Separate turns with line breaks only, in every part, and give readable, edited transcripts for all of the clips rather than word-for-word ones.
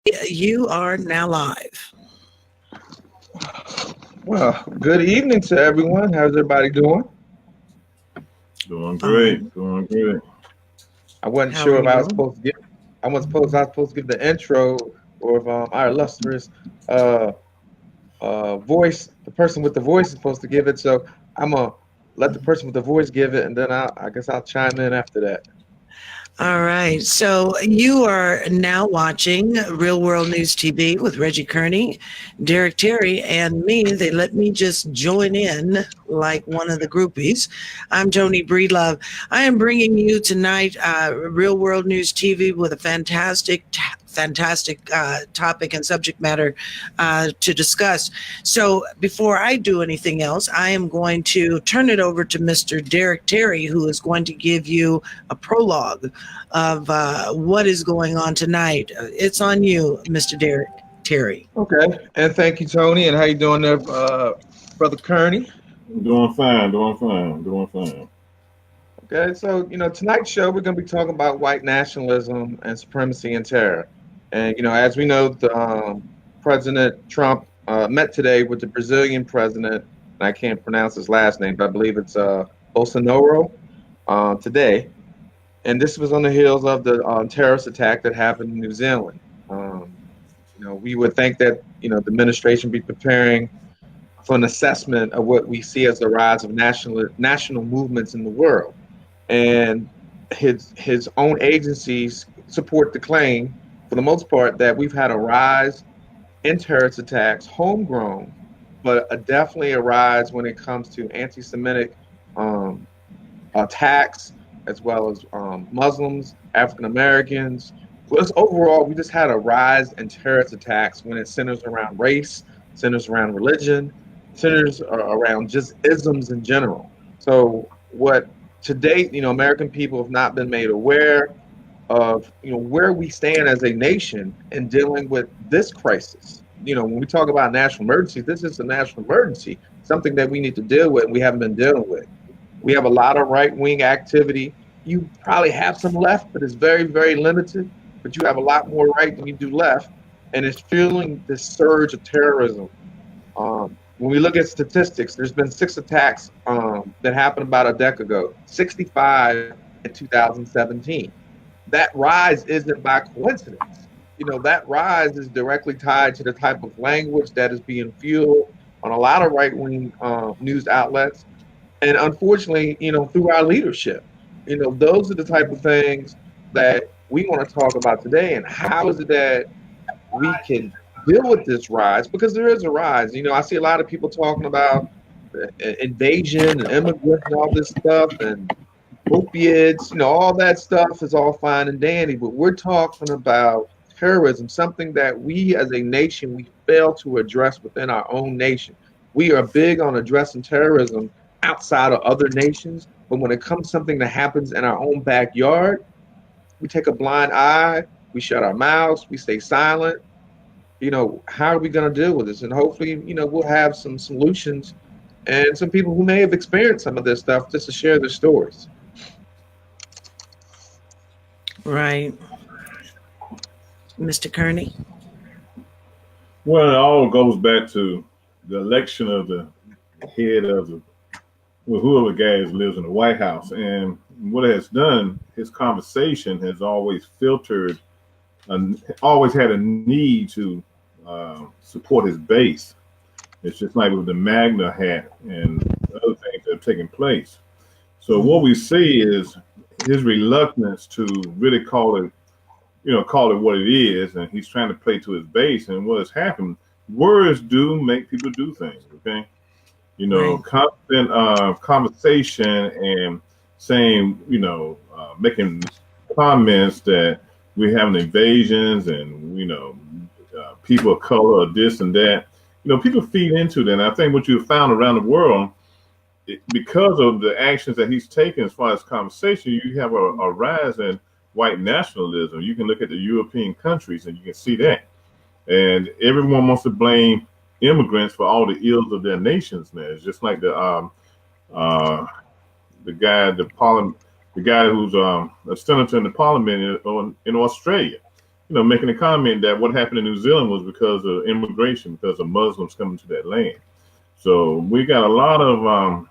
You are now live.
Well, good evening to everyone. How's everybody doing?
Doing great. Doing great.
I wasn't
How
sure
are
if I was
you?
supposed to give. I was supposed to give the intro, or if our illustrious uh, voice, the person with the voice, is supposed to give it. So I'm gonna let the person with the voice give it, and then I guess I'll chime in after that.
All right. So you are now watching Real World News TV with Reggie Kearney, Derek Terry, and me. They let me just join in like one of the groupies. I'm Tony Breedlove. I am bringing you tonight Real World News TV with a fantastic topic and subject matter to discuss. So before I do anything else, I am going to turn it over to Mr. Derek Terry, who is going to give you a prologue of what is going on tonight. It's on you, Mr. Derek Terry.
Okay, and thank you, Tony. And how you doing there, brother Kearney?
Doing fine. Doing fine. Doing fine.
Okay, so tonight's show we're going to be talking about white nationalism and supremacy and terror. And as we know, President Trump met today with the Brazilian president, and I can't pronounce his last name, but I believe it's Bolsonaro today. And this was on the heels of the terrorist attack that happened in New Zealand. We would think that the administration be preparing for an assessment of what we see as the rise of national movements in the world. And his own agencies support the claim, for the most part, that we've had a rise in terrorist attacks, homegrown, but definitely a rise when it comes to anti-Semitic attacks, as well as Muslims, African Americans. Well, overall, we just had a rise in terrorist attacks when it centers around race, centers around religion, centers around just isms in general. So what to date, American people have not been made aware of, where we stand as a nation in dealing with this crisis. When we talk about national emergency, this is a national emergency, something that we need to deal with and we haven't been dealing with. We have a lot of right-wing activity. You probably have some left, but it's very, very limited. But you have a lot more right than you do left, and it's fueling this surge of terrorism. When we look at statistics, there's been 6 attacks that happened about a decade ago, 65 in 2017. That rise isn't by coincidence. That rise is directly tied to the type of language that is being fueled on a lot of right-wing news outlets. And unfortunately, through our leadership, those are the type of things that we want to talk about today. And how is it that we can deal with this rise? Because there is a rise. I see a lot of people talking about invasion and immigrants and all this stuff and opiates, all that stuff is all fine and dandy. But we're talking about terrorism, something that we as a nation, we fail to address within our own nation. We are big on addressing terrorism outside of other nations, but when it comes to something that happens in our own backyard, we take a blind eye, we shut our mouths, we stay silent. How are we going to deal with this? And hopefully, we'll have some solutions and some people who may have experienced some of this stuff just to share their stories.
Right. Mr. Kearney?
Well, it all goes back to the election of the head of whoever guy lives in the White House. And what it has done, his conversation has always filtered and always had a need to support his base. It's just like with the Magna hat and other things that have taken place. So what we see is his reluctance to really call it what it is, and he's trying to play to his base. And what has happened, words do make people do things, okay?
Right.
Constant conversation and saying, making comments that we're having invasions and, people of color or this and that. People feed into that. And I think what you've found around the world, because of the actions that he's taken as far as conversation, you have a rise in white nationalism. You can look at the European countries and you can see that. And everyone wants to blame immigrants for all the ills of their nations now. It's just like the guy who's a senator in the parliament in Australia. making a comment that what happened in New Zealand was because of immigration, because of Muslims coming to that land. So we got a lot of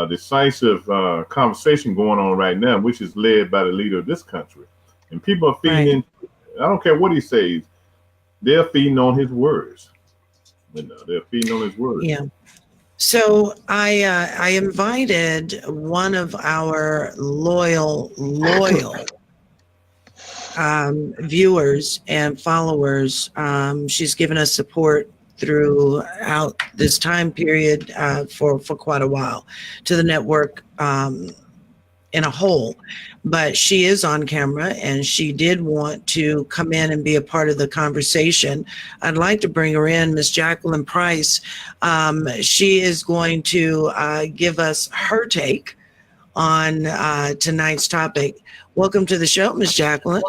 decisive conversation going on right now, which is led by the leader of this country. And people are feeding in. I don't care what he says. They're feeding on his words. They're feeding on his words.
Yeah. So I invited one of our loyal viewers and followers. She's given us support throughout this time period for quite a while to the network in a whole. But she is on camera and she did want to come in and be a part of the conversation. I'd like to bring her in, Miss Jacqueline Price. She is going to give us her take on tonight's topic. Welcome to the show, Miss Jacqueline.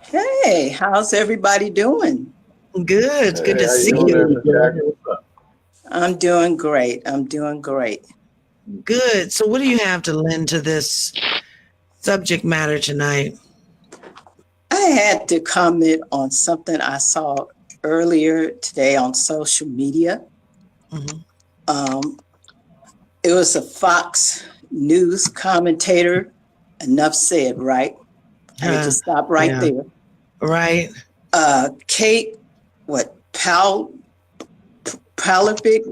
Hey, how's everybody doing?
Good. It's good to see you.
I'm doing great. I'm doing great.
Good. So what do you have to lend to this subject matter tonight?
I had to comment on something I saw earlier today on social media.
Mm-hmm.
It was a Fox News commentator. Enough said, right? I need to stop right there.
Right.
Kate, Palovic?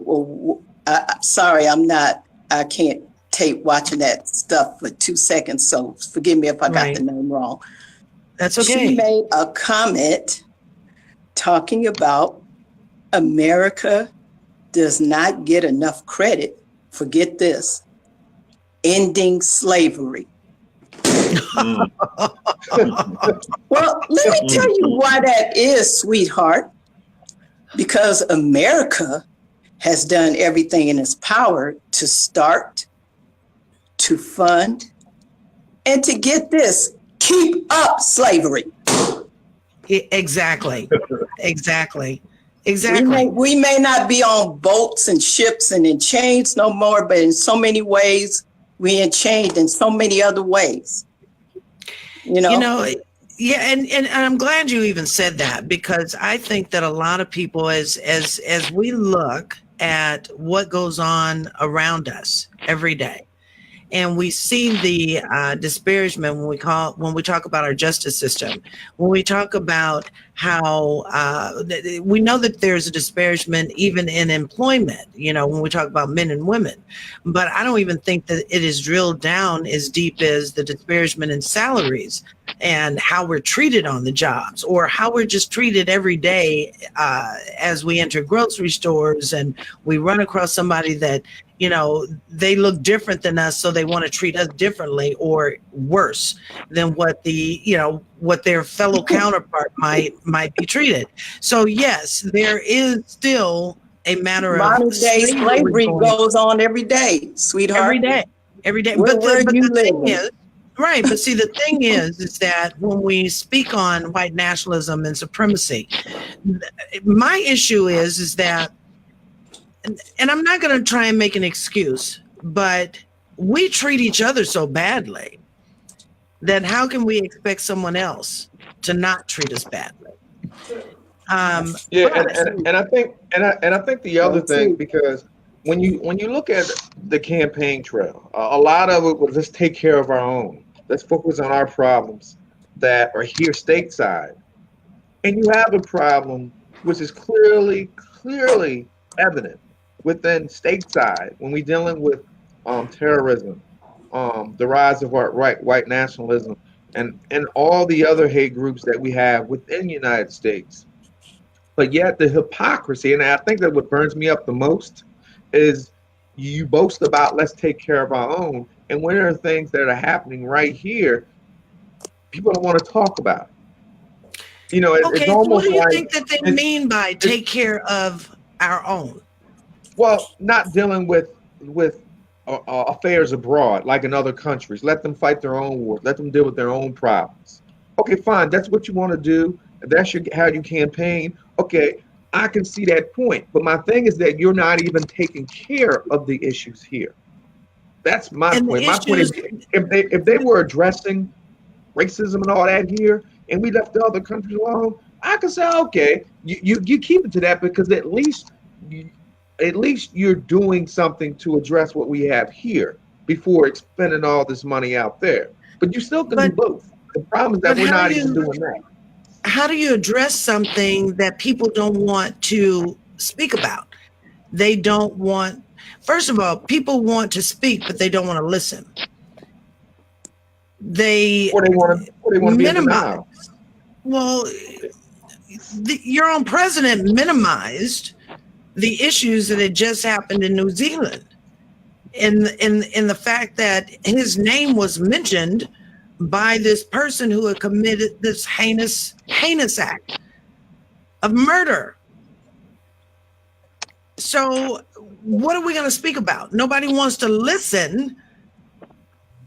Sorry, I can't tape watching that stuff for 2 seconds, so forgive me if I got the name wrong.
That's okay.
She made a comment talking about America does not get enough credit for, get this, ending slavery. Well, let me tell you why that is, sweetheart. Because America has done everything in its power to start, to fund, and to, get this, keep up slavery.
Exactly.
We may not be on boats and ships and in chains no more, but in so many ways, we're enchained in so many other ways.
Yeah, and I'm glad you even said that, because I think that a lot of people, as we look at what goes on around us every day, and we see the disparagement when we talk about our justice system, when we talk about how we know that there's a disparagement even in employment, when we talk about men and women, but I don't even think that it is drilled down as deep as the disparagement in salaries and how we're treated on the jobs, or how we're just treated every day as we enter grocery stores and we run across somebody that, they look different than us, so they want to treat us differently or worse than what what their fellow counterpart might be treated. So yes, there is still a matter of
modern day slavery goes on every day, sweetheart.
Every day.
Where you
thing is, right. But see, the thing is that when we speak on white nationalism and supremacy, my issue is that, and I'm not going to try and make an excuse, but we treat each other so badly that how can we expect someone else to not treat us badly?
And I think the other thing, because when you look at the campaign trail, a lot of it was, let's take care of our own. Let's focus on our problems that are here stateside. And you have a problem which is clearly evident within stateside when we're dealing with terrorism, the rise of white nationalism, and all the other hate groups that we have within the United States. But yet the hypocrisy, and I think that what burns me up the most, is you boast about let's take care of our own, and when there are things that are happening right here, people don't want to talk about it. It's almost
what do you
like,
think that they mean by take care of our own?
Well, not dealing with affairs abroad, like in other countries. Let them fight their own wars. Let them deal with their own problems. Okay, fine. That's what you want to do. That's how you campaign. Okay, I can see that point. But my thing is that you're not even taking care of the issues here. That's my point. My point is, if they were addressing racism and all that here, and we left the other countries alone, I could say, okay, you keep it to that, because at least you're doing something to address what we have here before spending all this money out there. But you still can do both. The problem is that we're not even doing that.
How do you address something that people don't want to speak about? They don't want, first of all, people want to speak, but they don't want to listen. They
want to
minimize. Well, your own president minimized the issues that had just happened in New Zealand, in the fact that his name was mentioned by this person who had committed this heinous act of murder. So what are we going to speak about? Nobody wants to listen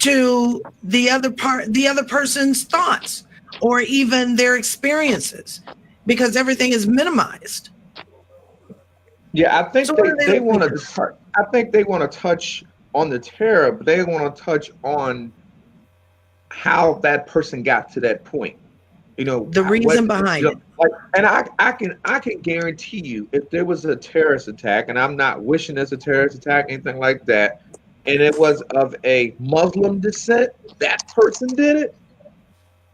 to the other person's thoughts or even their experiences, because everything is minimized.
Yeah, I think they want to. I think they want to touch on the terror, but they want to touch on how that person got to that point. You know,
the reason behind it.
Like, and I can guarantee you, if there was a terrorist attack, and I'm not wishing there's a terrorist attack, anything like that, and it was of a Muslim descent, that person did it,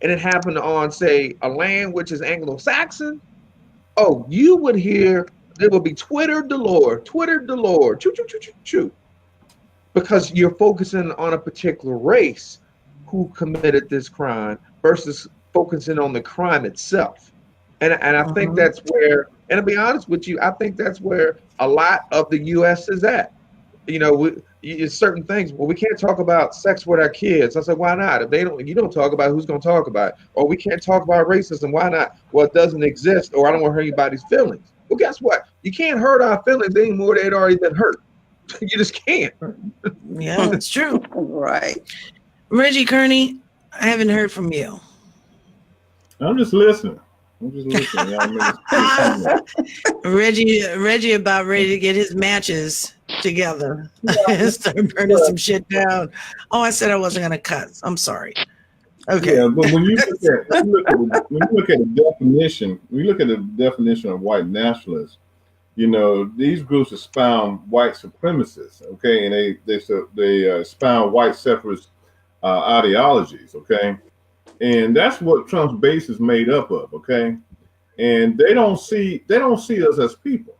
and it happened on, say, a land which is Anglo-Saxon, oh, you would hear, there would be Twitter galore, choo, choo, choo, choo, choo. Because you're focusing on a particular race who committed this crime versus focusing on the crime itself. And I think that's where, and to be honest with you, I think that's where a lot of the U.S. is at. You know, certain things. Well, we can't talk about sex with our kids. I said, why not? If you don't talk about it, who's going to talk about it? Or we can't talk about racism. Why not? Well, it doesn't exist, or I don't want to hurt anybody's feelings. Well, guess what? You can't hurt our feelings anymore. They'd already been hurt. You just can't.
Yeah, that's true.
Right.
Reggie Kearney, I haven't heard from you.
I'm just listening.
Reggie about ready to get his matches together and start burning some shit down. Oh, I said I wasn't going to cuss. I'm sorry. Okay.
Yeah, but when you look at the definition of white nationalists, you know, these groups expound white supremacists, okay, and they expound white separatist ideologies, okay, and that's what Trump's base is made up of, okay, and they don't see us as people,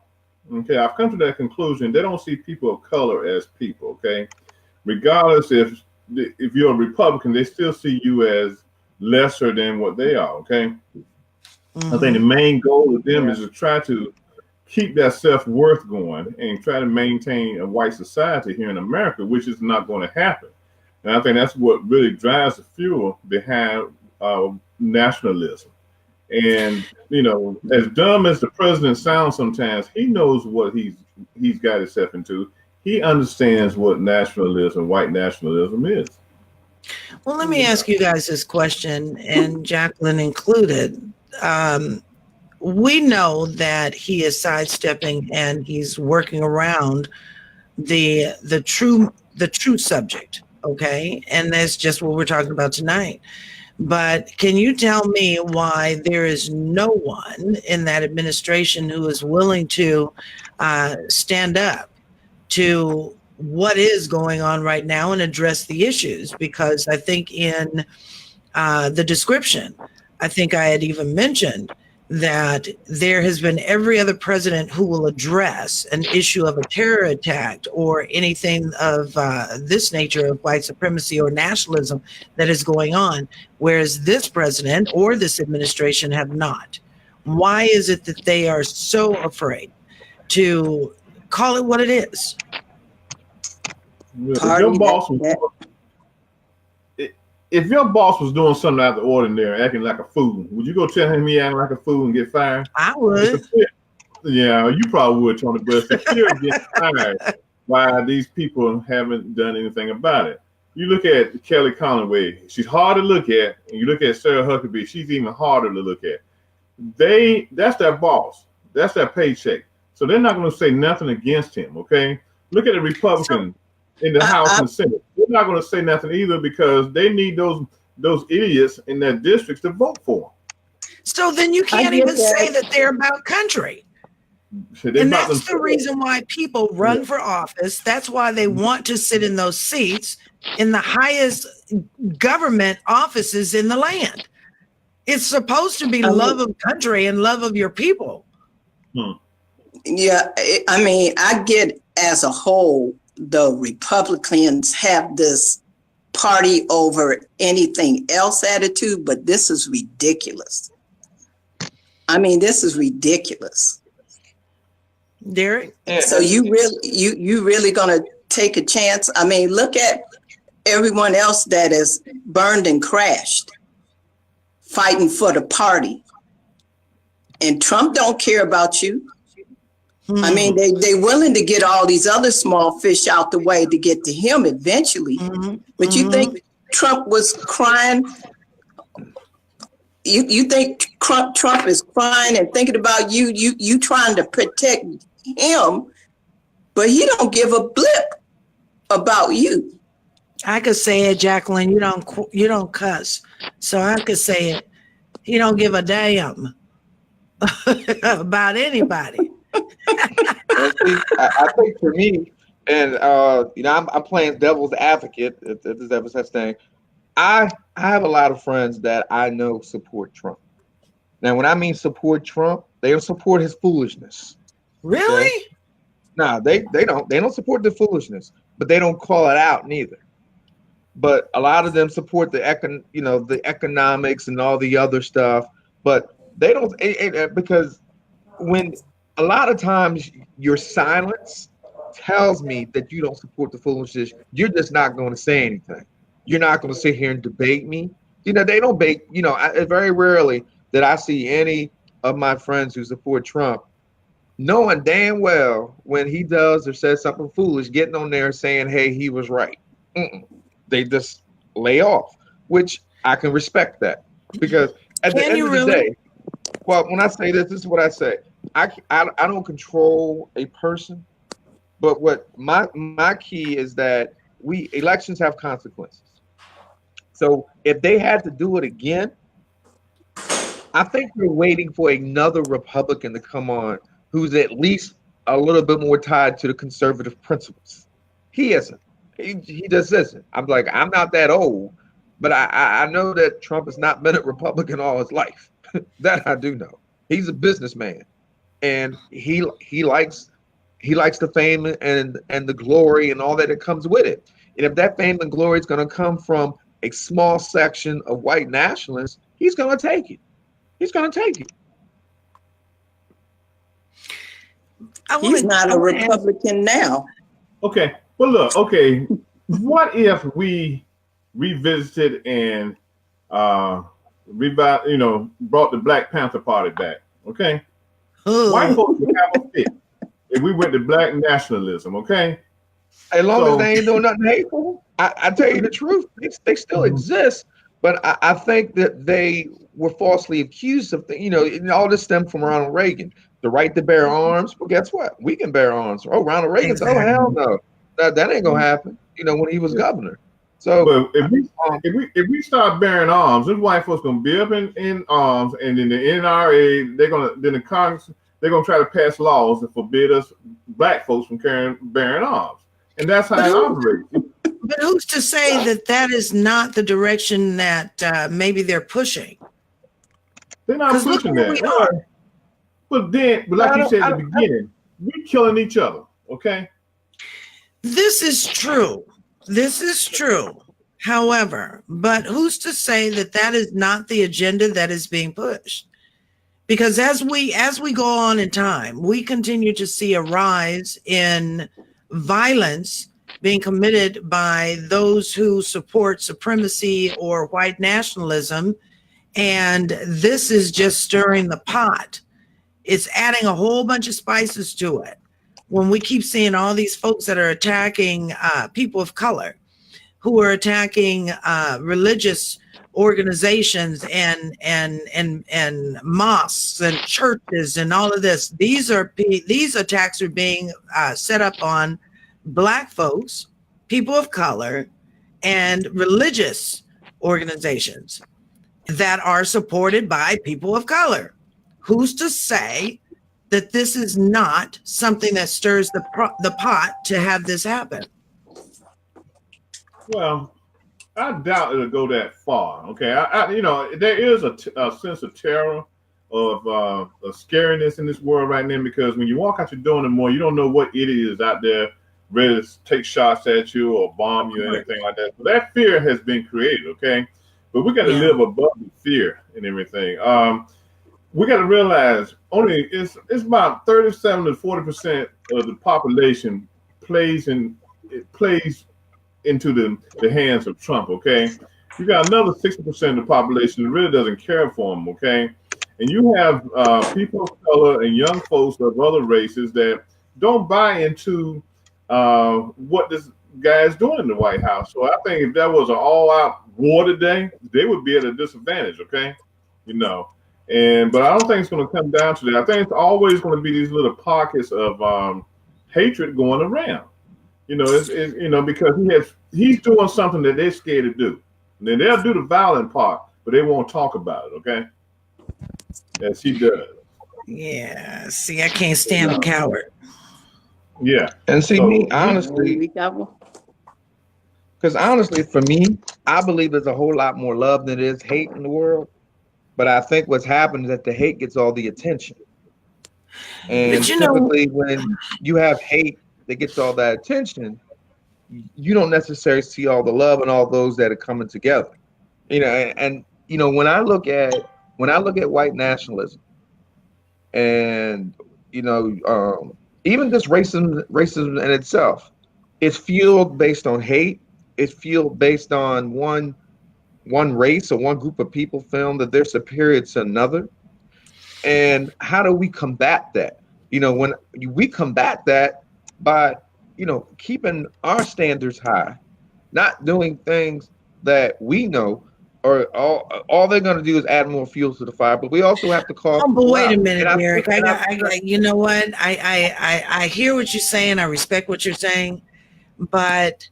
okay. I've come to that conclusion. They don't see people of color as people, okay, regardless if you're a Republican, they still see you as lesser than what they are, okay. I think the main goal of them is to try to keep that self-worth going and try to maintain a white society here in America, which is not going to happen. And I think that's what really drives the fuel behind nationalism. And, you know, as dumb as the president sounds sometimes, he knows what he's got himself into. He understands what nationalism, white nationalism is.
Well, let me ask you guys this question, and Jacqueline included. We know that he is sidestepping and he's working around the true subject, okay? And that's just what we're talking about tonight. But can you tell me why there is no one in that administration who is willing to stand up to what is going on right now and address the issues? Because I think in the description, I think I had even mentioned that there has been every other president who will address an issue of a terror attack or anything of this nature of white supremacy or nationalism that is going on, whereas this president or this administration have not. Why is it that they are so afraid to call it what it is?
If your boss was doing something out of the ordinary, acting like a fool, would you go tell him he acting like a fool and get fired?
I would.
Yeah, you probably would, Tony. But if you're getting fired, why these people haven't done anything about it? You look at Kelly Conway; she's hard to look at, and you look at Sarah Huckabee; she's even harder to look at. That's their boss. That's their paycheck. So they're not going to say nothing against him. Okay, look at the Republican in the House and Senate. They're not going to say nothing either because they need those idiots in their districts to vote for
So then you can't even say that they're about country. And that's the reason why people run for office. That's why they want to sit in those seats in the highest government offices in the land. It's supposed to be love of country and love of your people.
Yeah, I mean, I get as a whole, the Republicans have this party over anything else attitude, but this is ridiculous. I mean, this is ridiculous.
Derek?
So you really gonna take a chance? I mean, look at everyone else that is burned and crashed, fighting for the party. And Trump don't care about you. I mean, they willing to get all these other small fish out the way to get to him eventually. But you think Trump was crying? You think Trump is crying and thinking about you trying to protect him, but he don't give a blip about you.
I could say it, Jacqueline. You don't cuss, so I could say it. He don't give a damn about anybody.
I think for me, and I'm playing devil's advocate, if there's ever such thing. I have a lot of friends that I know support Trump. Now, when I mean support Trump, they don't support his foolishness.
Really?
Okay? No, they don't support the foolishness, but they don't call it out neither. But a lot of them support the economics and all the other stuff, but they don't because when a lot of times your silence tells me that you don't support the foolishness, you're just not going to say anything. You're not going to sit here and debate me. They don't debate. Very rarely that I see any of my friends who support Trump knowing damn well when he does or says something foolish, getting on there saying, hey, he was right. They just lay off, which I can respect that. Because at the end of the day, well, when I say this is what I say. I don't control a person, but what my key is that elections have consequences. So if they had to do it again, I think we're waiting for another Republican to come on who's at least a little bit more tied to the conservative principles. He isn't. He just isn't. I'm not that old, but I know that Trump has not been a Republican all his life. That I do know. He's a businessman, and he likes the fame and the glory and all that comes with it. And if that fame and glory is going to come from a small section of white nationalists, he's going to take it. He's going to take it.
He's not a Republican now.
Okay. Well, look. Okay. What if we revisited and brought the Black Panther Party back? Okay. White folks would have a fit if we went to black nationalism. Okay.
As long as they ain't doing nothing hateful, I tell you the truth, they still exist. But I think that they were falsely accused of, all this stemmed from Ronald Reagan, the right to bear arms. Well, guess what? We can bear arms. Oh, Ronald Reagan. Exactly. Oh, hell no. That ain't gonna happen. When he was governor. So,
but if we start bearing arms, this white folks gonna be up in arms, and then the NRA then the Congress they're gonna try to pass laws that forbid us black folks from bearing arms, and that's how it operates.
But who's to say that is not the direction that maybe they're pushing?
They're not pushing that. We are. But like you said at the beginning, we're killing each other. Okay.
This is true. However, but who's to say that is not the agenda that is being pushed? Because as we go on in time, we continue to see a rise in violence being committed by those who support supremacy or white nationalism. And this is just stirring the pot. It's adding a whole bunch of spices to it. When we keep seeing all these folks that are attacking people of color, who are attacking religious organizations and mosques and churches and all of this, these attacks are being set up on Black folks, people of color, and religious organizations. that are supported by people of color. Who's to say that this is not something that stirs the pot to have this happen?
Well, I doubt it'll go that far. Okay, there is a sense of terror, of scariness in this world right now, because when you walk out your door in the morning, you don't know what idiot is out there ready to take shots at you or bomb you or anything like that. So that fear has been created. Okay, but we got to live above the fear and everything. We got to realize it's about 37 to 40% of the population plays into the hands of Trump. Okay, you got another 60% of the population that really doesn't care for him. Okay, and you have people of color and young folks of other races that don't buy into what this guy is doing in the White House. So I think if that was an all-out war today, they would be at a disadvantage. Okay, but I don't think it's going to come down to that. I think it's always going to be these little pockets of hatred going around. Because he's doing something that they're scared to do. And then they'll do the violent part, but they won't talk about it. Okay, as he does.
Yeah. See, I can't stand a coward.
Yeah.
And see, me honestly, because honestly, for me, I believe there's a whole lot more love than there is hate in the world. But I think what's happened is that the hate gets all the attention. And typically when you have hate that gets all that attention, you don't necessarily see all the love and all those that are coming together. When I look at white nationalism and even this racism in itself, it's fueled based on hate. It's fueled based on one race or one group of people feeling that they're superior to another. And how do we combat that? When we combat that by, keeping our standards high, not doing things that we know or all they're going to do is add more fuel to the fire. But we also have to call.
Oh, but wait a minute, Derek. You know what? I hear what you're saying. I respect what you're saying. But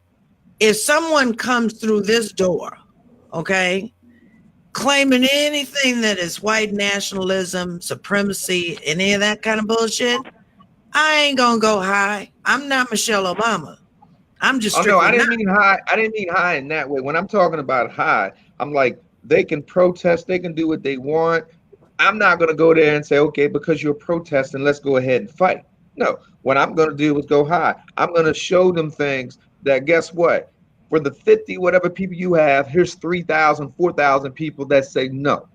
if someone comes through this door, okay, claiming anything that is white nationalism, supremacy, any of that kind of bullshit, I ain't gonna go high. I'm not Michelle Obama. I'm just.
Oh no, I didn't mean high. I didn't mean high in that way. When I'm talking about high, I'm like, they can protest, they can do what they want. I'm not gonna go there and say, okay, because you're protesting, let's go ahead and fight. No, what I'm gonna do is go high. I'm gonna show them things that, guess what? For the 50 whatever people you have, here's 3,000, 4,000 people that say no.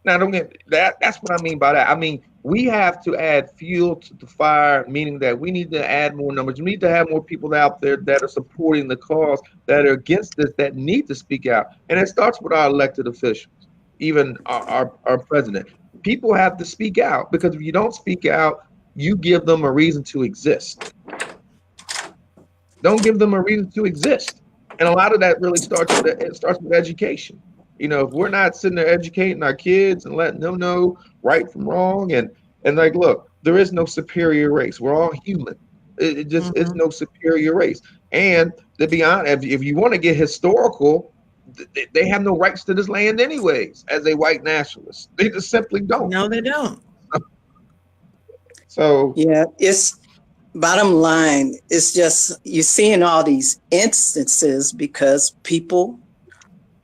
Now, don't get that. That's what I mean by that. I mean, we have to add fuel to the fire, meaning that we need to add more numbers. We need to have more people out there that are supporting the cause, that are against this, that need to speak out. And it starts with our elected officials, even our president. People have to speak out, because if you don't speak out, you give them a reason to exist. Don't give them a reason to exist. And a lot of that really starts with education. If we're not sitting there educating our kids and letting them know right from wrong, and like, look, there is no superior race. We're all human. It just is no superior race. And to be honest, if you want to get historical, they have no rights to this land anyways, as a white nationalist. They just simply don't.
No, they don't.
So
yeah, it's bottom line. It's just, you're seeing all these instances because people,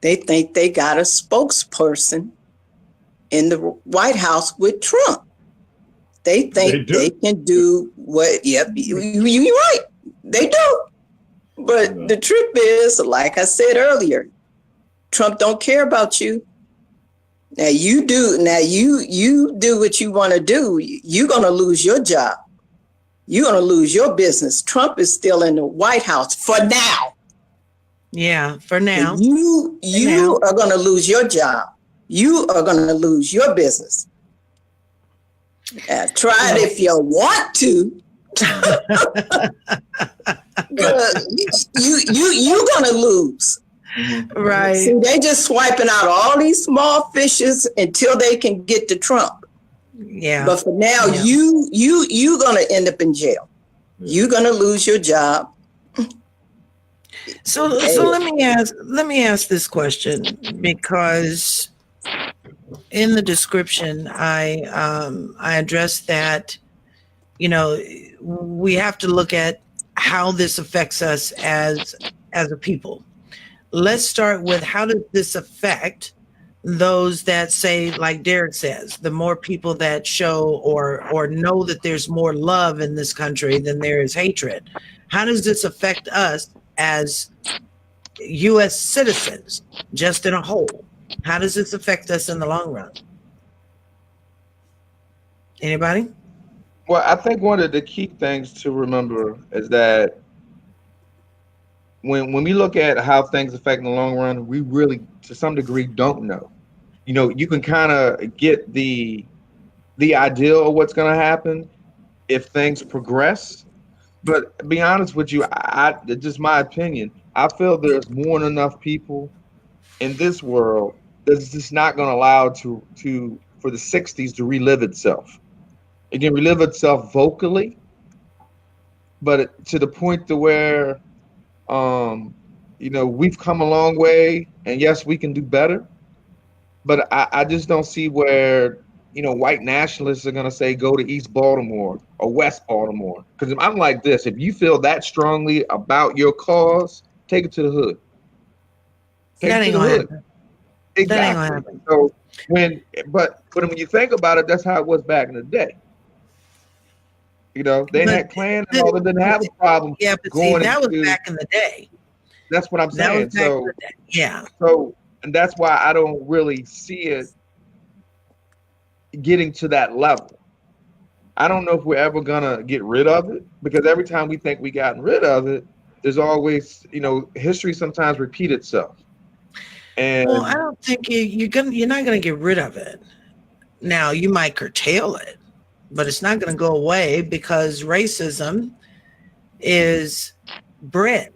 they think they got a spokesperson in the White House with Trump. They think they can do what, yep, you're right. They do. But the truth is, like I said earlier, Trump don't care about you. Now you do. Now you do what you want to do. You're going to lose your job. You're going to lose your business. Trump is still in the White House for now.
Yeah, for now.
You are going to lose your job. You are going to lose your business. Try it if you want to. You're going to lose.
Right.
See, they just swiping out all these small fishes until they can get to Trump.
Yeah.
But for now, you're going to end up in jail. You're going to lose your job.
So let me ask this question, because in the description I addressed that, you know, we have to look at how this affects us as a people. Let's start with, how does this affect those that say, like Derek says, the more people that show or know that there's more love in this country than there is hatred? How does this affect us as U.S. citizens, just in a whole? How does this affect us in the long run? Anybody?
Well, I think one of the key things to remember is that when we look at how things affect in the long run, we really, to some degree, don't know. You know, you can kind of get the idea of what's going to happen if things progress. But to be honest with you, I just my opinion, I feel there's more than enough people in this world that's just not going to allow for the 60s to relive itself. It can relive itself vocally, but to the point to where, you know, we've come a long way, and yes, we can do better. But I just don't see where, you know, white nationalists are going to say, go to East Baltimore or West Baltimore. Because I'm like this: if you feel that strongly about your cause, take it to the hood. Take it to the hood. Exactly. So but when you think about it, that's how it was back in the day. You know, they had Klan and all, they didn't have a problem.
Yeah, but see, that was back in the day.
That's what I'm saying. So
yeah.
So, and that's why I don't really see it getting to that level. I don't know if we're ever gonna get rid of it, because every time we think we gotten rid of it, there's always, you know, history sometimes repeat itself. And
well, I don't think you're not gonna get rid of it. Now, you might curtail it, but it's not going to go away, because racism is bred.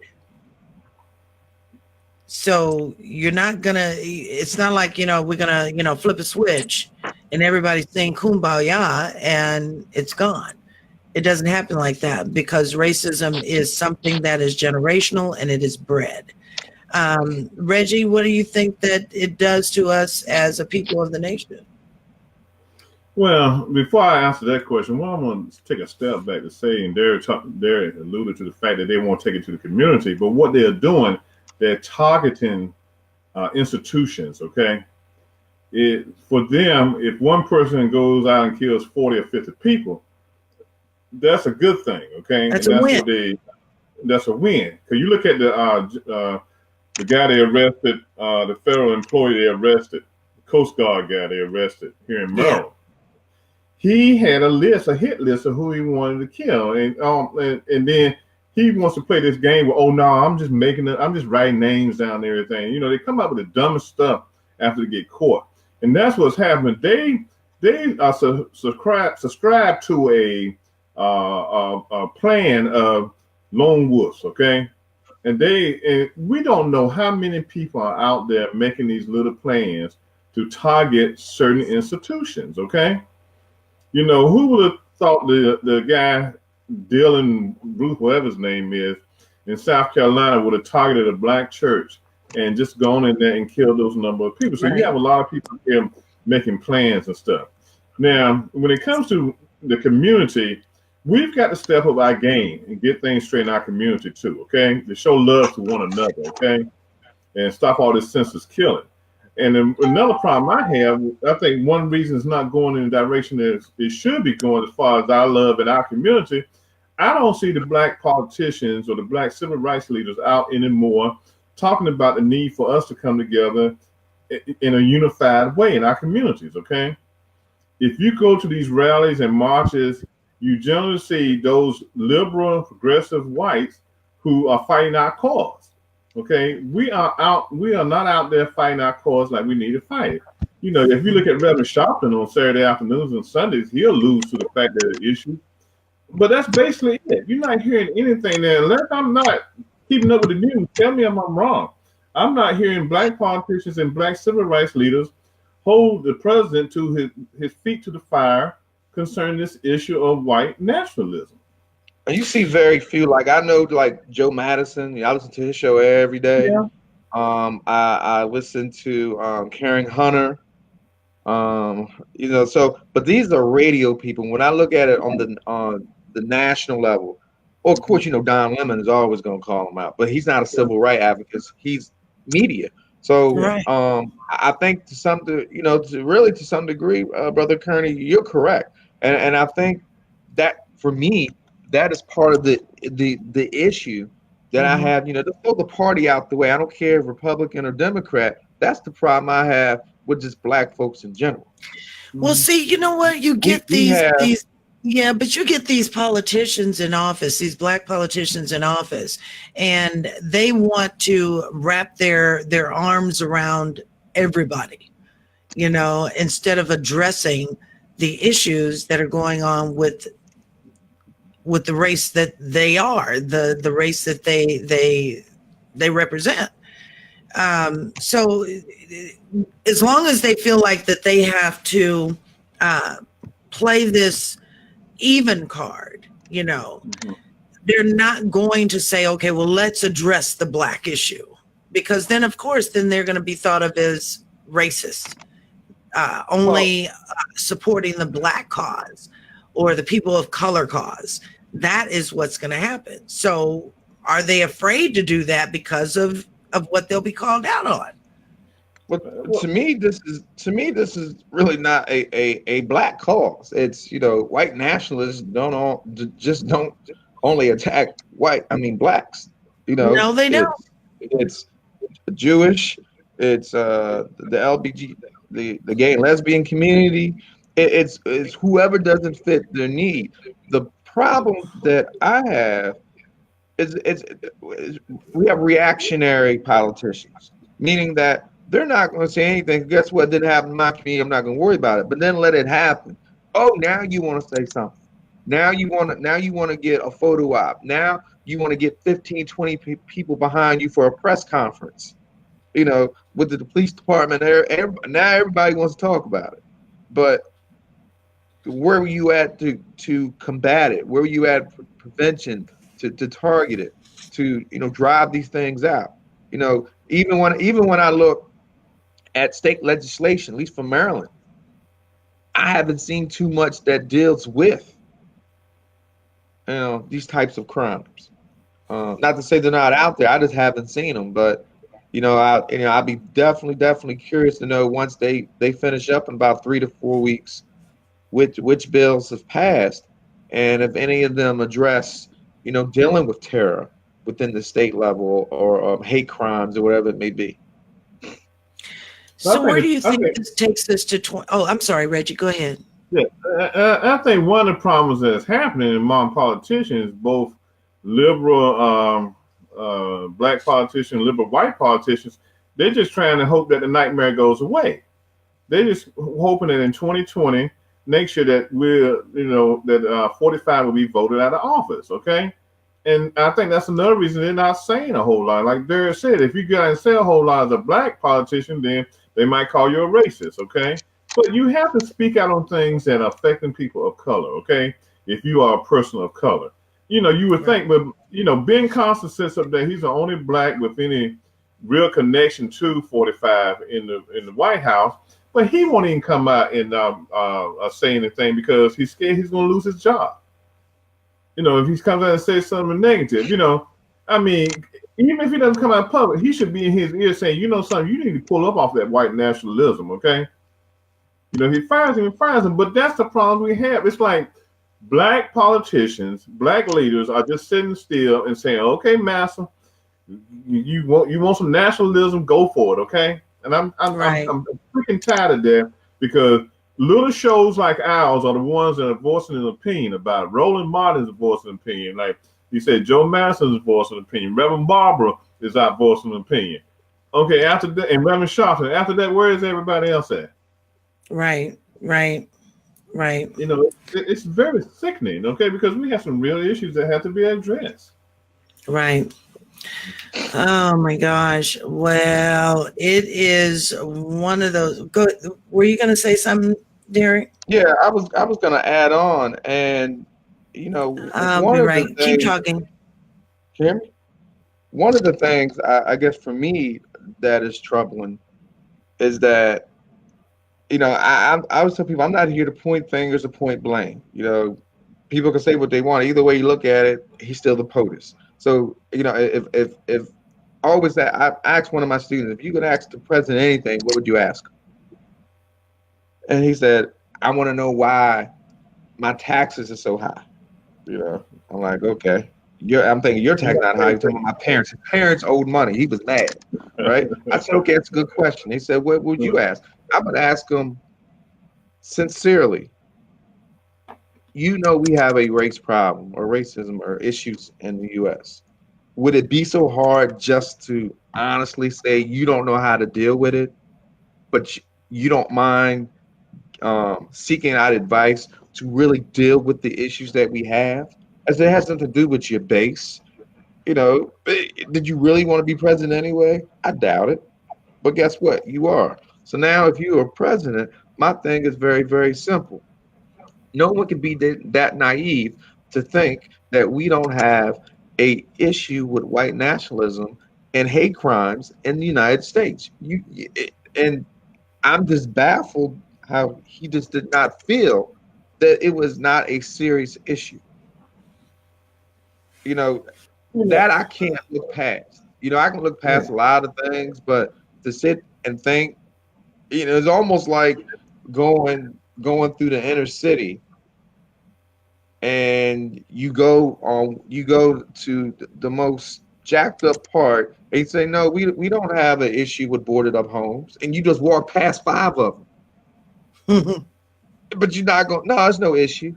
So you're not going to, it's not like, you know, we're going to, you know, flip a switch and everybody's saying kumbaya and it's gone. It doesn't happen like that, because racism is something that is generational and it is bred. Reggie, what do you think that it does to us as a people of the nation?
Well, before I answer that question, well, I'm going to take a step back to say, and Derek alluded to the fact that they won't take it to the community, but what they're doing, they're targeting institutions, okay? For them, if one person goes out and kills 40 or 50 people, that's a good thing, okay?
That's a win.
That's a win. Because you look at the guy they arrested, the federal employee they arrested, the Coast Guard guy they arrested here in Maryland. Yeah. He had a hit list of who he wanted to kill, and then he wants to play this game where, oh no, I'm just writing names down and everything. You know, they come up with the dumbest stuff after they get caught, and that's what's happening. They subscribe to a plan of lone wolves, okay, and we don't know how many people are out there making these little plans to target certain institutions, okay. You know, who would have thought the guy, Dylan Ruth, whatever his name is, in South Carolina would have targeted a black church and just gone in there and killed those number of people. So right. You have a lot of people here making plans and stuff. Now, when it comes to the community, we've got to step up our game and get things straight in our community too, okay? To show love to one another, okay? And stop all this senseless killing. And then another problem I have, I think one reason it's not going in the direction that it should be going as far as our love in our community, I don't see the black politicians or the black civil rights leaders out anymore talking about the need for us to come together in a unified way in our communities, okay? If you go to these rallies and marches, you generally see those liberal, progressive whites who are fighting our cause. Okay, we are not out there fighting our cause like we need to fight it. You know, if you look at Reverend Sharpton on Saturday afternoons and Sundays, he'll allude to the fact that the issue. But that's basically it. You're not hearing anything there. Unless I'm not keeping up with the news, tell me if I'm wrong. I'm not hearing black politicians and black civil rights leaders hold the president to his feet to the fire concerning this issue of white nationalism.
And you see very few. Like I know, like Joe Madison. I listen to his show every day.
Yeah.
I listen to Karen Hunter. So but these are radio people. When I look at it on the national level, well, of course, Don Lemon is always going to call him out, but he's not a civil rights advocate. He's media. So
Right.
I think to some degree, Brother Kearney, you're correct, and I think that for me, that is part of the issue that I have. To throw the party out the way. I don't care if Republican or Democrat. That's the problem I have with just black folks in general.
Well, see, you know what? You get these, but you get these politicians in office, these black politicians in office, and they want to wrap their arms around everybody, instead of addressing the issues that are going on with the race that they are, the race that they represent. So as long as they feel like that they have to play this even card, they're not going to say, okay, well, let's address the black issue, because then of course, then they're going to be thought of as racist, only supporting the black cause or the people of color cause. That is what's going to happen. So are they afraid to do that because of what they'll be called out on?
Well, to me, this is really not a black cause. It's white nationalists don't only attack blacks.
No, they don't.
It's Jewish. It's the LBG, the gay and lesbian community. It's whoever doesn't fit their need. The problem that I have is we have reactionary politicians, meaning that they're not going to say anything. Guess what? Didn't happen in my community. I'm not going to worry about it. But then let it happen. Oh, now you want to say something. Now you want to get a photo op. Now you want to get 15, 20 people behind you for a press conference. With the police department there. Now everybody wants to talk about it. But where were you at to combat it? Where were you at for prevention, to target it, to drive these things out? Even when I look at state legislation, at least for Maryland, I haven't seen too much that deals with these types of crimes. Not to say they're not out there, I just haven't seen them. But I'll be definitely curious to know once they finish up in about 3 to 4 weeks, which bills have passed, and if any of them address dealing with terror within the state level or hate crimes or whatever it may be.
So where do you think this takes us to? Oh, I'm sorry, Reggie. Go ahead.
Yeah, I think one of the problems that's happening among politicians, both liberal black politicians, liberal white politicians, they're just trying to hope that the nightmare goes away. They're just hoping that in 2020, next year that that 45 will be voted out of office. Okay. And I think that's another reason they're not saying a whole lot. Like Derek said, if you go out and say a whole lot as a black politician, then they might call you a racist, okay? But you have to speak out on things that are affecting people of color, okay? If you are a person of color. You would think, but, Ben Constant sits up there, he's the only black with any real connection to 45 in the White House, but he won't even come out and say anything because he's scared he's going to lose his job. If he comes out and says something negative, I mean, even if he doesn't come out public, he should be in his ear saying, something, you need to pull up off that white nationalism, okay? He fires him, but that's the problem we have. It's like black politicians, black leaders are just sitting still and saying, okay, massa, you want some nationalism, go for it, okay? And I'm freaking tired of that, because little shows like ours are the ones that are voicing an opinion about it. Roland Martin's voicing an opinion. Like you said, Joe Madison's voicing an opinion. Reverend Barbara is out voicing an opinion. Okay, after that, and Reverend Sharpton, after that, where is everybody else at?
Right.
It's very sickening, okay, because we have some real issues that have to be addressed.
Right. Oh my gosh. Well, it is one of those. Were you going to say something, Derek?
Yeah, I was going to add on, and You know,
I'll
one
be
of
right.
the
Keep
things,
talking.
can you hear me? One of the things I guess for me that is troubling is that, you know, I always tell people I'm not here to point fingers or point blame. You know, people can say what they want. Either way you look at it, he's still the POTUS. So, you know, if always that I asked one of my students, if you could ask the president anything, what would you ask? And he said, I want to know why my taxes are so high. You know, I'm like, okay. I'm thinking your tax not high. You're talking about my parents. His parents owed money. He was mad, right? I said, okay, that's a good question. He said, what would you ask? I would ask him sincerely. You know, we have a race problem or racism or issues in the U.S. Would it be so hard just to honestly say you don't know how to deal with it, but you don't mind seeking out advice to really deal with the issues that we have, as it has nothing to do with your base. You know, did you really want to be president anyway? I doubt it. But guess what? You are. So now, if you are president, my thing is very, very simple. No one can be that naive to think that we don't have a issue with white nationalism and hate crimes in the United States. And I'm just baffled how he just did not feel that it was not a serious issue. You know, that I can't look past. You know, I can look past a lot of things, but to sit and think, you know, it's almost like going through the inner city and you go to the most jacked up part and you say, no, we don't have an issue with boarded up homes, and you just walk past 5 of them. But you're not going, no, there's no issue.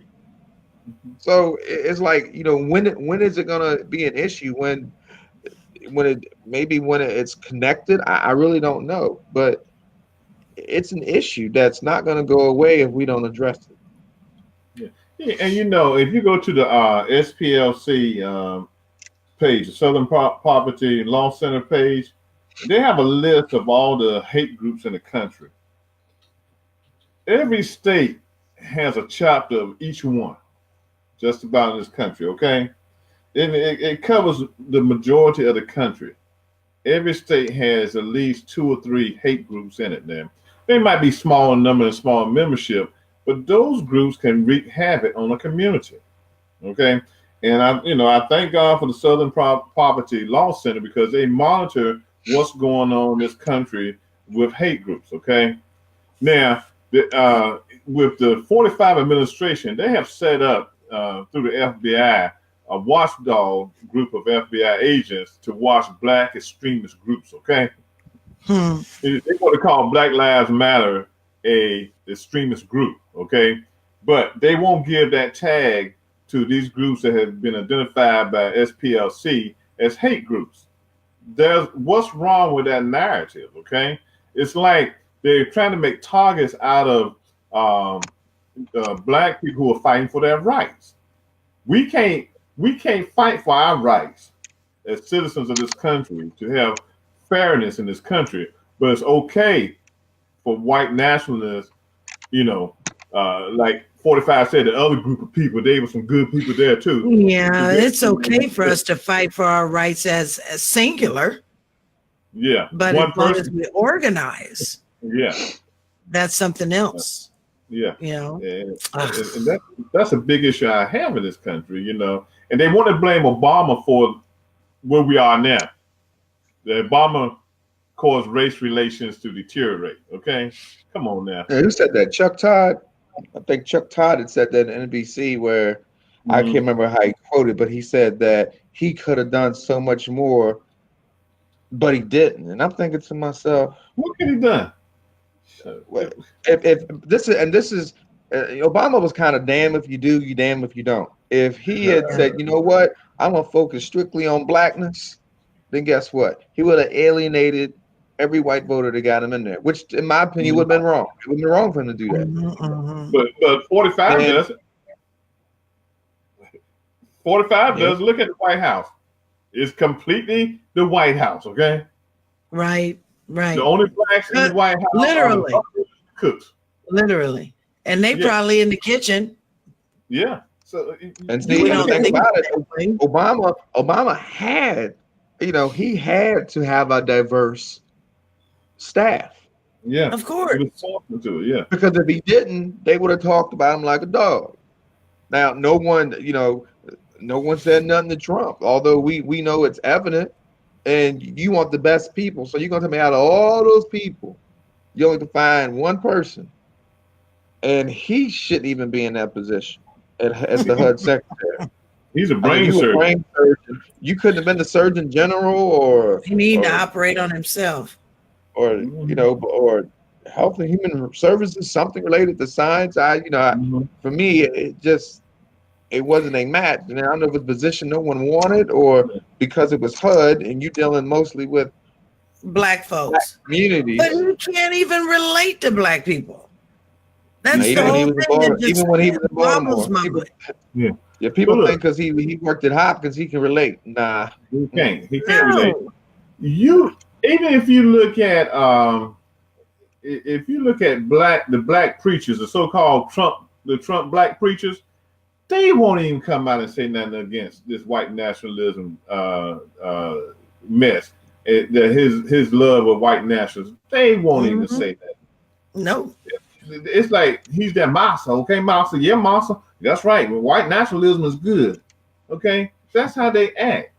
So it's like, you know, when is it gonna be an issue? When it's connected? I really don't know, but it's an issue that's not gonna go away if we don't address it.
Yeah, and you know, if you go to the SPLC page, the Southern Poverty Law Center page, they have a list of all the hate groups in the country. Every state has a chapter of each one, just about in this country, okay? It covers the majority of the country. Every state has at least 2 or 3 hate groups in it now. They might be small in number and small in membership, but those groups can wreak havoc on a community, okay? And I thank God for the Southern Poverty Law Center because they monitor what's going on in this country with hate groups, okay? Now, with the 45 administration, they have set up through the FBI a watchdog group of FBI agents to watch black extremist groups, okay? They want to call Black Lives Matter a extremist group, okay? But they won't give that tag to these groups that have been identified by SPLC as hate groups. What's wrong with that narrative, okay? It's like they're trying to make targets out of black people who are fighting for their rights. We can't fight for our rights as citizens of this country to have fairness in this country, but it's okay for white nationalists, like 45 said, the other group of people, they were some good people there too.
Yeah, it's okay for us to fight for our rights as singular.
Yeah.
But as long as we organize, that's something else.
Yeah.
You know,
and that's a big issue I have in this country, and they want to blame Obama for where we are now. The Obama caused race relations to deteriorate. Okay, come on now.
Who said that? Chuck Todd. I think Chuck Todd had said that in NBC, where I can't remember how he quoted, but he said that he could have done so much more, but he didn't. And I'm thinking to myself,
what could he done?
If this is Obama was kind of damn if you do, you damn if you don't. If he had said, you know what, I'm gonna focus strictly on blackness, then guess what? He would have alienated every white voter that got him in there, which, in my opinion, would have been wrong. It would have been wrong for him to do that.
But 45 does. 45 does. Look at the White House. It's completely the White House. Okay.
Right. The
only blacks in the White House
literally
are cooks.
Literally, and they probably in the kitchen.
Yeah. So
and see,
We
the
don't
thing
think
about
that
it,
way.
Obama had, he had to have a diverse staff.
yeah,
Of course.
he was talking to it. Yeah,
Because if he didn't, they would have talked about him like a dog. Now, no one said nothing to Trump, although we know it's evident. And you want the best people, so you're gonna tell me out of all those people, you only can find one person, and he shouldn't even be in that position as the HUD secretary.
he's a
I mean,
brain
you a
surgeon.
brain surgeon. You couldn't have been the Surgeon General or
He need to operate on himself.
or Health and Human Services, something related to science. For me, it wasn't a match. And I don't know if it's a position no one wanted or because it was HUD and you dealing mostly with
Black folks.
communities.
But you can't even relate to black people. That's the
Even when he
whole
was in
thing.
Baltimore, even when he was in
boggles
Baltimore,
my mind.
people
Look,
think because he worked at Hopkins he can relate. Nah,
he can't. He
No.
can't relate. Even if you look at the black preachers, the so-called Trump black preachers, they won't even come out and say nothing against this white nationalism mess. His love of white nationalism. They won't even say that.
No.
It's like he's that massa, okay, massa. Yeah, massa. That's right. Well, white nationalism is good. Okay, that's how they act.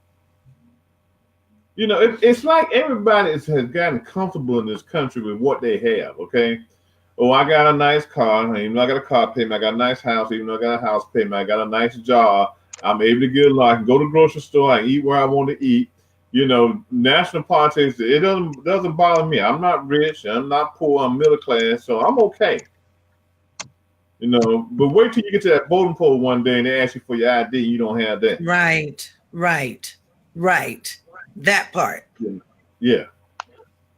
It's like everybody has gotten comfortable in this country with what they have. Okay. Oh, I got a nice car. Even though I got a car payment, I got a nice house. Even though I got a house payment, I got a nice job. I'm able to get along. I can go to the grocery store. I can eat where I want to eat. National politics, it doesn't bother me. I'm not rich. I'm not poor. I'm middle class, so I'm okay. But wait till you get to that voting poll one day and they ask you for your ID. You don't have that.
Right. That part.
Yeah.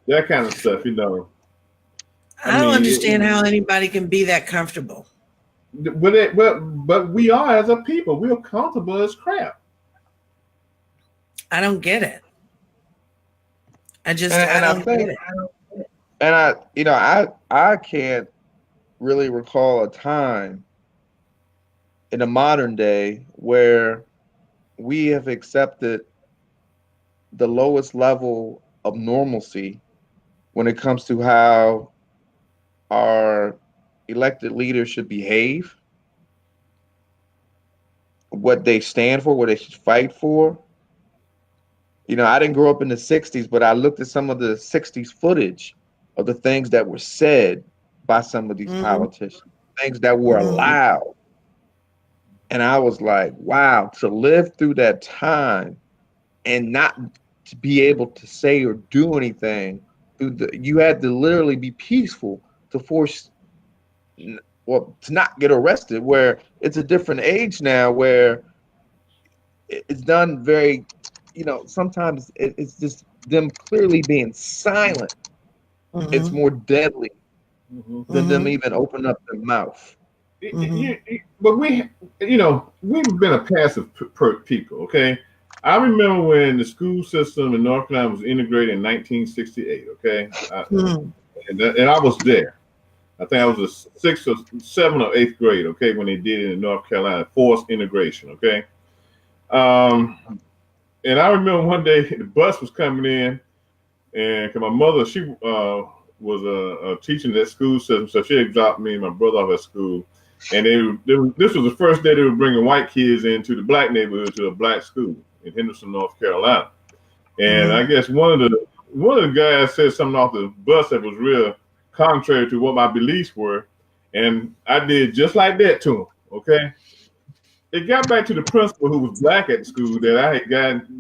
That kind of stuff,
I don't understand how anybody can be that comfortable.
But we are as a people. We're comfortable as crap.
I don't get it. I don't get it.
And I can't really recall a time in the modern day where we have accepted the lowest level of normalcy when it comes to how our elected leaders should behave, what they stand for, what they should fight for. I didn't grow up in the 60s, but I looked at some of the 60s footage of the things that were said by some of these politicians, things that were allowed. And I was like, wow, to live through that time and not to be able to say or do anything, you had to literally be peaceful to to not get arrested, where it's a different age now where it's done very, sometimes it's just them clearly being silent. It's more deadly than them even open up their mouth.
But we've been a passive people, okay? I remember when the school system in North Carolina was integrated in 1968, okay? And I was there. I think I was a 6th or 7th or 8th grade, okay, when they did it in North Carolina, forced integration, okay? And I remember one day the bus was coming in, and my mother, she was teaching that school system, so she had dropped me and my brother off at school. And this was the first day they were bringing white kids into the black neighborhood to a black school in Henderson, North Carolina. And I guess one of the guys said something off the bus that was real contrary to what my beliefs were, and I did just like that to him. Okay, it got back to the principal who was black at the school that I had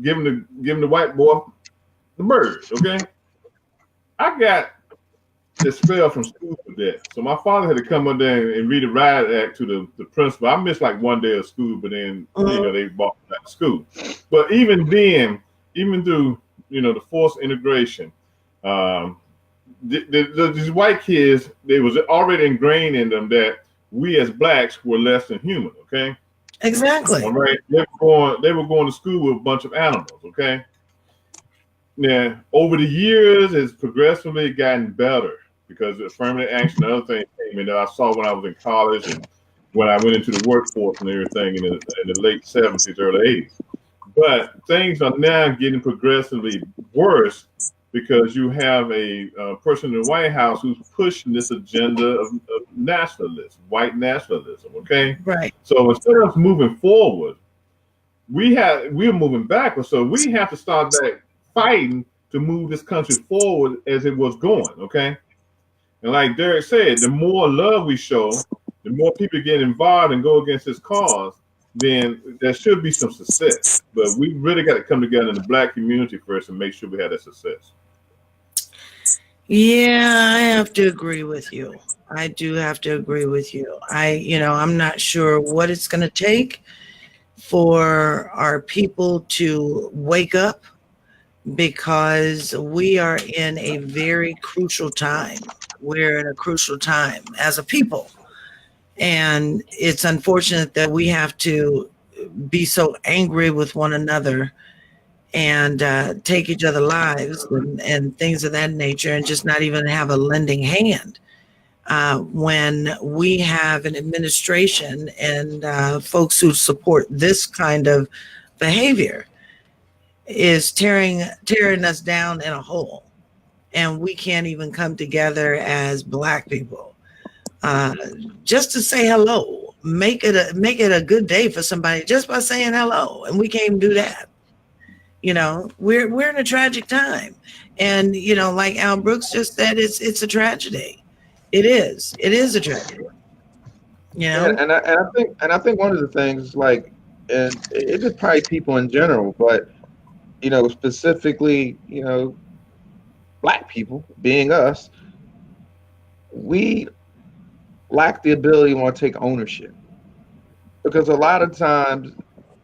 given the white boy the bird. Okay, I got expelled from school for that. So my father had to come up there and read a riot act to the principal. I missed like one day of school, but then they brought me back to school. But even then, even through the forced integration, these white kids, they was already ingrained in them that we as blacks were less than human. Okay,
exactly.
All right, they were going to school with a bunch of animals. Okay. Now, over the years, it's progressively gotten better because affirmative action and other things came in that I saw when I was in college, and when I went into the workforce and everything in the late 70s, early 80s. But things are now getting progressively worse because you have a person in the White House who's pushing this agenda of nationalism, white nationalism, okay?
Right.
So instead of moving forward, we're moving backwards. So we have to start back fighting to move this country forward as it was going, okay? And like Derek said, the more love we show, the more people get involved and go against this cause, then there should be some success. But we really got to come together in the Black community first and make sure we have that success.
Yeah, I have to agree with you. I do have to agree with you. I'm not sure what it's going to take for our people to wake up, because we are in a very crucial time. We're in a crucial time as a people. And it's unfortunate that we have to be so angry with one another and take each other's lives and things of that nature, and just not even have a lending hand. When we have an administration and folks who support this kind of behavior is tearing us down in a hole, and we can't even come together as Black people just to say hello. Make it a good day for somebody just by saying hello, and we can't even do that. We're in a tragic time, and like Al Brooks just said, it's a tragedy. It is a tragedy.
Yeah, and I think one of the things, like, and it's just probably people in general, but specifically, Black people being us, we lack the ability to want to take ownership, because a lot of times,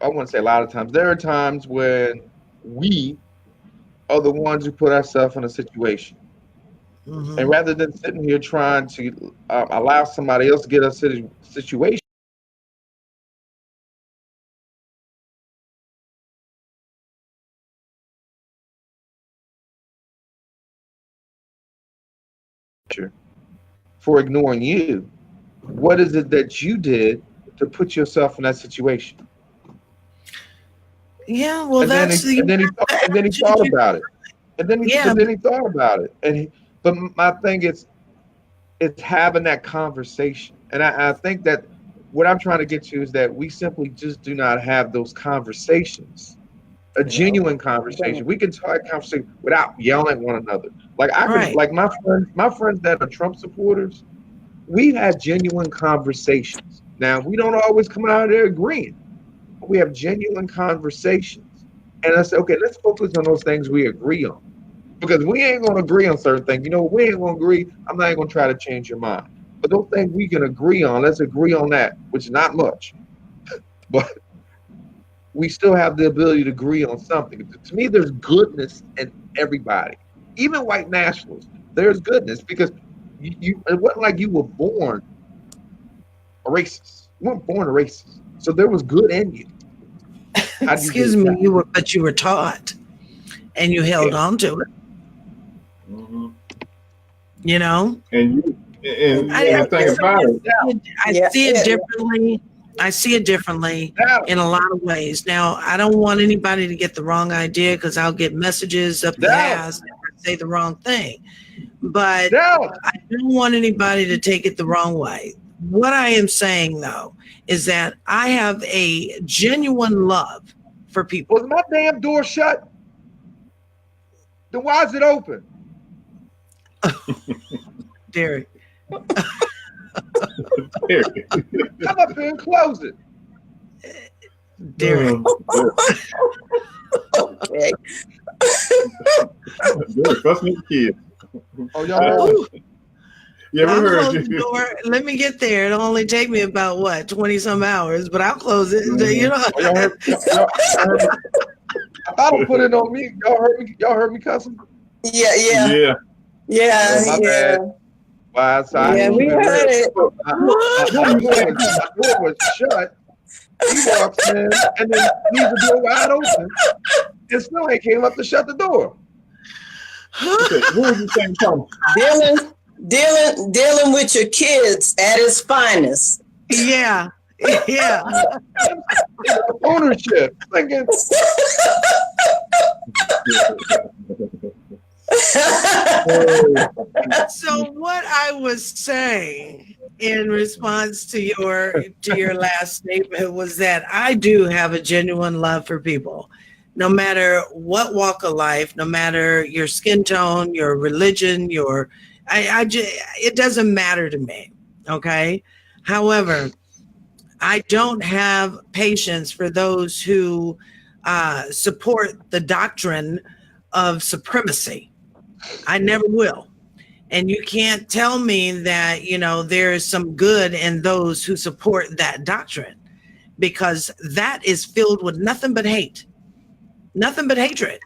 I wouldn't say a lot of times, there are times when we are the ones who put ourselves in a situation. Mm-hmm. And rather than sitting here trying to allow somebody else to get us in a situation, for ignoring you, what is it that you did to put yourself in that situation?
Yeah, well,
and then he thought about it. And then he thought about it. But my thing is, it's having that conversation. And I think that what I'm trying to get to is that we simply just do not have those conversations, a genuine conversation. We can talk conversation without yelling at one another. Like like my friends that are Trump supporters, we have genuine conversations. Now, we don't always come out of there agreeing, but we have genuine conversations. And I say, okay, let's focus on those things we agree on. Because we ain't going to agree on certain things. We ain't going to agree. I'm not even going to try to change your mind. But those things we can agree on, let's agree on that, which is not much. But we still have the ability to agree on something. To me, there's goodness in everybody. Even white nationalists, there's goodness, because it wasn't like you were born a racist. You weren't born a racist. So there was good in you.
Excuse me, you were taught, and you held on to it.
Mm-hmm.
And
I think about it.
I see it differently. I see it differently in a lot of ways. Now, I don't want anybody to get the wrong idea, because I'll get messages up the ass if I say the wrong thing. But I don't want anybody to take it the wrong way. What I am saying, though, is that I have a genuine love for people.
Was my damn door shut? Then why is it open?
Derek.
Come up here and close it.
Derek.
Okay.
Derek, fuss with the kids.
Oh, y'all.
Yeah, we heard
you.
Door. Let me get there. It'll only take me about 20-some hours, but I'll close it.
Mm-hmm. Y'all heard me. I thought I put it on me. Y'all heard me cussing?
Yeah.
My bad. Wow,
yeah, we heard it.
My door was shut. He walks in and then leaves the door wide open. And still ain't came up to shut the door.
Who was you saying, Tom?
Dealing with your kids at its finest.
Yeah. Yeah.
Ownership. Thinking,
So what I was saying in response to your last statement was that I do have a genuine love for people, no matter what walk of life, no matter your skin tone, your religion, it doesn't matter to me. Okay. However, I don't have patience for those who support the doctrine of supremacy. I never will. And you can't tell me that, there is some good in those who support that doctrine, because that is filled with nothing but hate, nothing but hatred.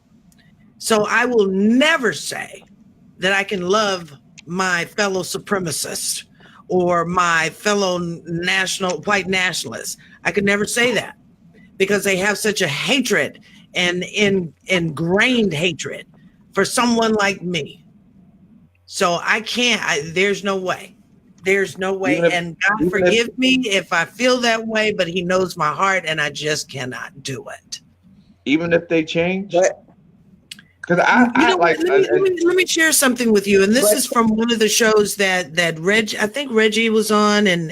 So I will never say that I can love my fellow supremacists or my fellow white nationalists. I could never say that, because they have such a hatred and ingrained hatred for someone like me. So I can't, there's no way. There's no way. And God forgive me if I feel that way, but he knows my heart and I just cannot do it.
Even if they change? Because
let me share something with you. And this is from one of the shows that I think Reggie was on, and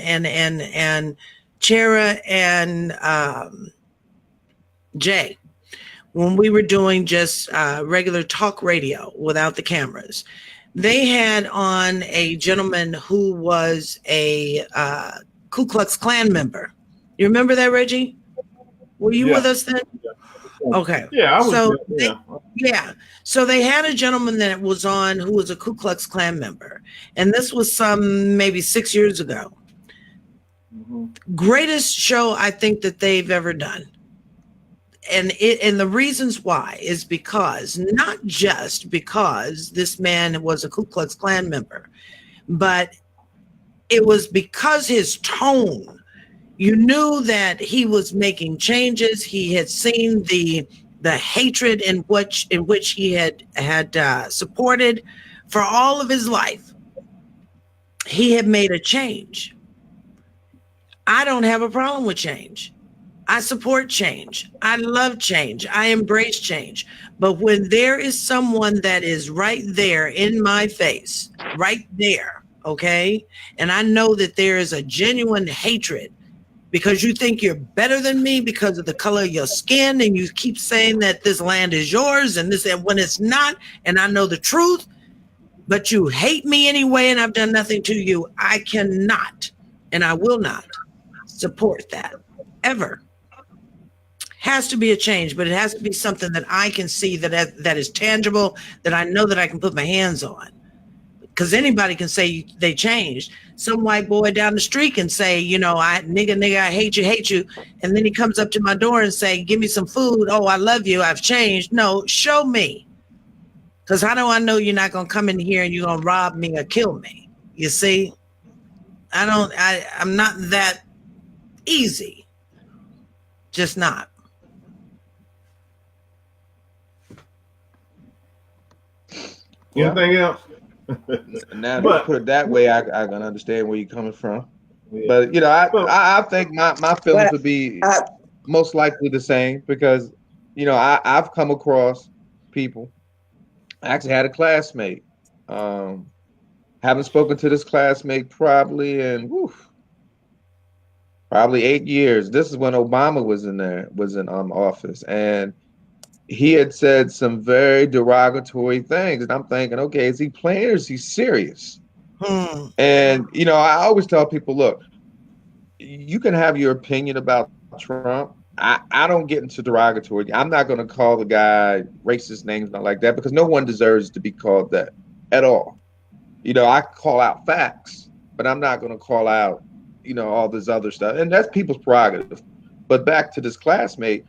Chera and Jay, when we were doing just regular talk radio without the cameras. They had on a gentleman who was a Ku Klux Klan member. You remember that, Reggie? Were you with us then? Okay.
Yeah, I was.
So they had a gentleman that was on who was a Ku Klux Klan member. And this was maybe 6 years ago. Mm-hmm. Greatest show I think that they've ever done. And the reasons why is because, not just because this man was a Ku Klux Klan member, but it was because his tone, you knew that he was making changes. He had seen the hatred in which he had supported for all of his life. He had made a change. I don't have a problem with change. I support change. I love change. I embrace change. But when there is someone that is right there in my face, right there, okay, and I know that there is a genuine hatred because you think you're better than me because of the color of your skin, and you keep saying that this land is yours and when it's not, and I know the truth, but you hate me anyway and I've done nothing to you, I cannot and I will not support that ever. Has to be a change, but it has to be something that I can see that is tangible, that I know that I can put my hands on. Because anybody can say they changed. Some white boy down the street can say, nigga, I hate you. And then he comes up to my door and say, give me some food. Oh, I love you. I've changed. No, show me. Because how do I know you're not going to come in here and you're going to rob me or kill me? You see, I'm not that easy. Just not.
Anything else?
Now, to put it that way, I can understand where you're coming from. Yeah. But I think my feelings would be most likely the same, because I've come across people. I actually had a classmate. Haven't spoken to this classmate probably in 8 years. This is when Obama was in office, and he had said some very derogatory things, and I'm thinking, okay, is he playing or is he serious? And I always tell people, look, you can have your opinion about Trump. I don't get into derogatory. I'm not going to call the guy racist names, not like that, because no one deserves to be called that at all. I call out facts, but I'm not going to call out, all this other stuff, and that's people's prerogative. But back to this classmate.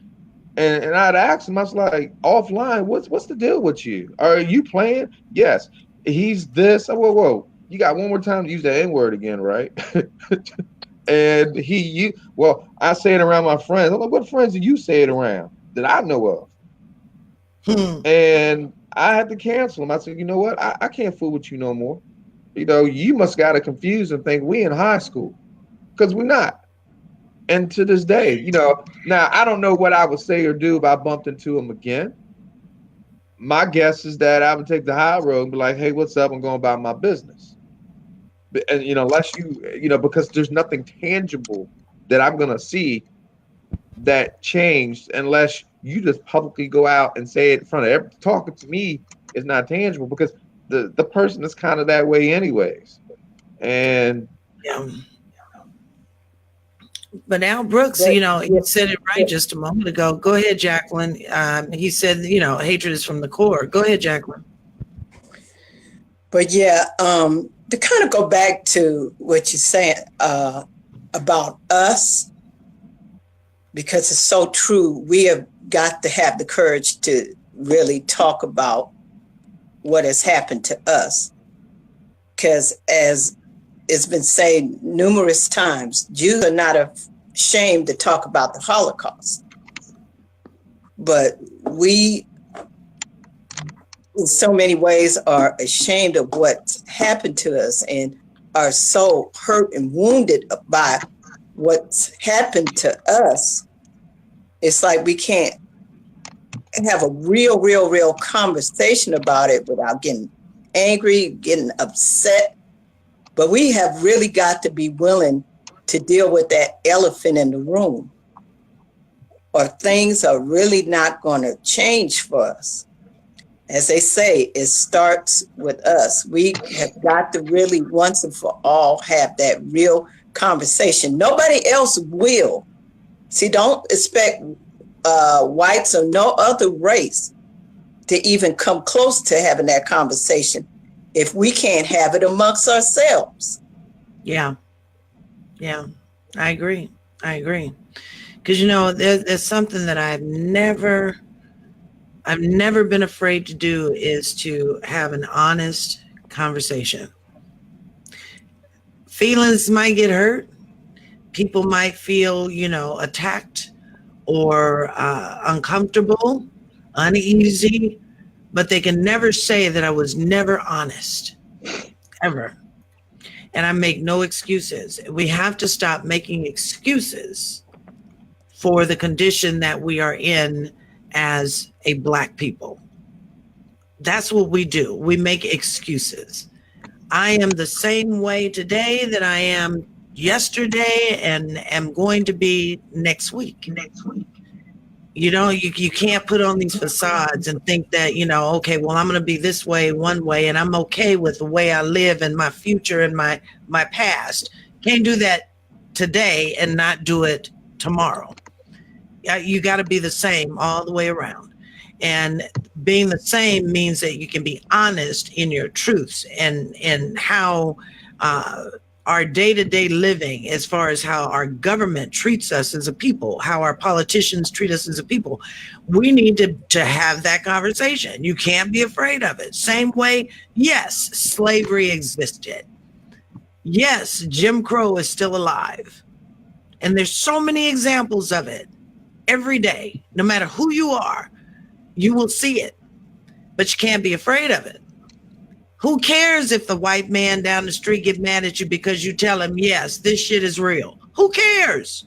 And I'd ask him, I was like, offline, what's the deal with you? Are you playing? Yes. He's this. Whoa. You got one more time to use the N-word again, right? And I say it around my friends. I'm like, what friends do you say it around that I know of? And I had to cancel him. I said, you know what? I can't fool with you no more. You must got it confused and think we in high school. because we're not. And to this day, now I don't know what I would say or do if I bumped into him again. My guess is that I would take the high road and be like, hey, what's up? I'm going about my business. And, unless because there's nothing tangible that I'm going to see that changed unless you just publicly go out and say it in front of everyone. Talking to me is not tangible because the person is kind of that way anyways. And
yeah. But Al Brooks, he said it right just a moment ago. Go ahead, Jacqueline. He said, hatred is from the core. Go ahead, Jacqueline.
But yeah, to kind of go back to what you're saying about us, because it's so true, we have got to have the courage to really talk about what has happened to us. Because as it's been said numerous times, Jews are not ashamed to talk about the Holocaust. But we, in so many ways, are ashamed of what's happened to us and are so hurt and wounded by what's happened to us. It's like we can't have a real conversation about it without getting angry, getting upset. But we have really got to be willing to deal with that elephant in the room, or things are really not going to change for us. As they say, it starts with us. We have got to really once and for all have that real conversation. Nobody else will. See, don't expect whites or no other race to even come close to having that conversation if we can't have it amongst ourselves.
Yeah, I agree. Because, there's something that I've never been afraid to do is to have an honest conversation. Feelings might get hurt. People might feel, attacked or uncomfortable, uneasy, but they can never say that I was never honest, ever. And I make no excuses. We have to stop making excuses for the condition that we are in as a Black people. That's what we do. We make excuses. I am the same way today that I am yesterday and am going to be next week. You can't put on these facades and think that, okay, well, I'm going to be this way, one way, and I'm okay with the way I live and my future and my past. Can't do that today and not do it tomorrow. You got to be the same all the way around. And being the same means that you can be honest in your truths and how our day-to-day living, as far as how our government treats us as a people, how our politicians treat us as a people. We need to have that conversation. You can't be afraid of it. Same way, yes, slavery existed. Yes, Jim Crow is still alive. And there's so many examples of it every day. No matter who you are, you will see it, but you can't be afraid of it. Who cares if the white man down the street get mad at you because you tell him, yes, this shit is real? Who cares?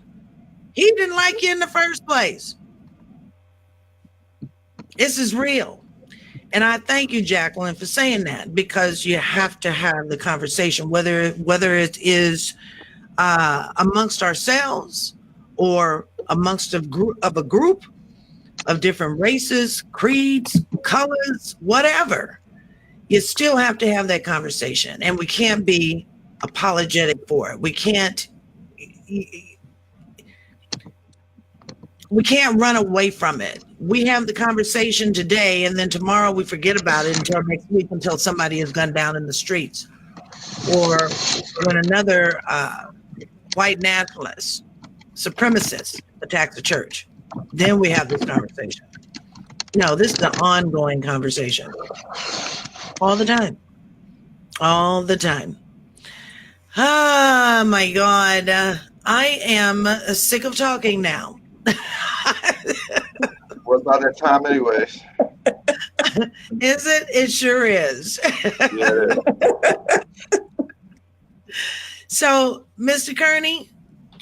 He didn't like you in the first place. This is real. And I thank you, Jacqueline, for saying that, because you have to have the conversation, whether it is amongst ourselves or amongst a group of different races, creeds, colors, whatever. You still have to have that conversation, and we can't be apologetic for it. We can't run away from it. We have the conversation today, and then tomorrow we forget about it until next week, until somebody is gunned down in the streets, or when another white nationalist, supremacist attacks the church. Then we have this conversation. No, this is an ongoing conversation. All the time. Oh my God. I am sick of talking now.
Well, it's not that time anyways.
Is it? It sure is.
Yeah, it is.
So, Mr. Kearney,